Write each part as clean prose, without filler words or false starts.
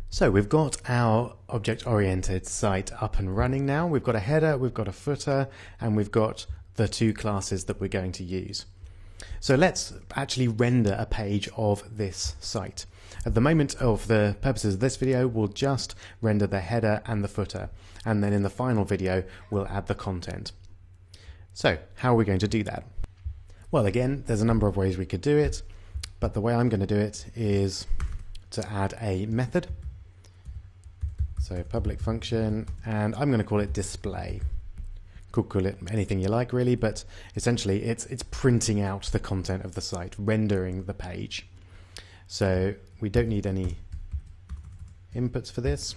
So we've got our object-oriented site up and running now. We've got a header, we've got a footer, and we've got the two classes that we're going to use. So let's actually render a page of this site. At the moment, of the purposes of this video, we'll just render the header and the footer, and then in the final video we'll add the content. So how are we going to do that? Well, again, there's a number of ways we could do it, but the way I'm going to do it is to add a method. So public function, and I'm going to call it display. Could call it anything you like really, but essentially it's printing out the content of the site, rendering the page. So we don't need any inputs for this.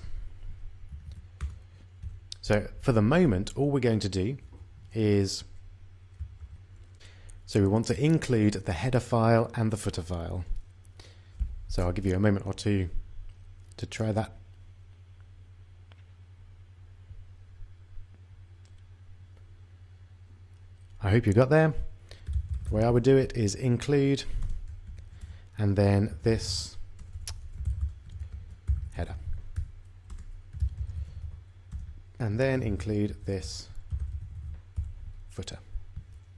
So for the moment, all we're going to do is, so we want to include the header file and the footer file. So I'll give you a moment or two to try that. I hope you got there. The way I would do it is include, and then this header, and then include this footer.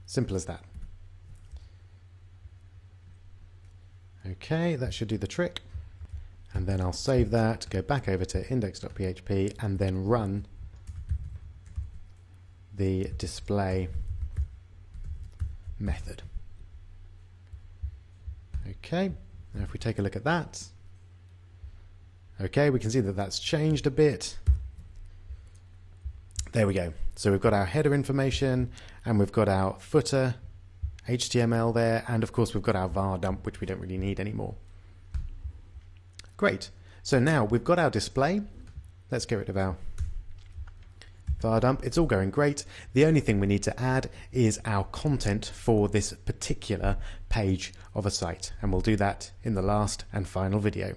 Simple as that. Okay, that should do the trick. And then I'll save that, go back over to index.php, and then run the display method. Okay, now if we take a look at that, okay, we can see that that's changed a bit. There we go. So we've got our header information, and we've got our footer HTML there, and of course we've got our var dump, which we don't really need anymore. Great. So now we've got our display. Let's get rid of our var dump. It's all going great. The only thing we need to add is our content for this particular page of a site, and we'll do that in the last and final video.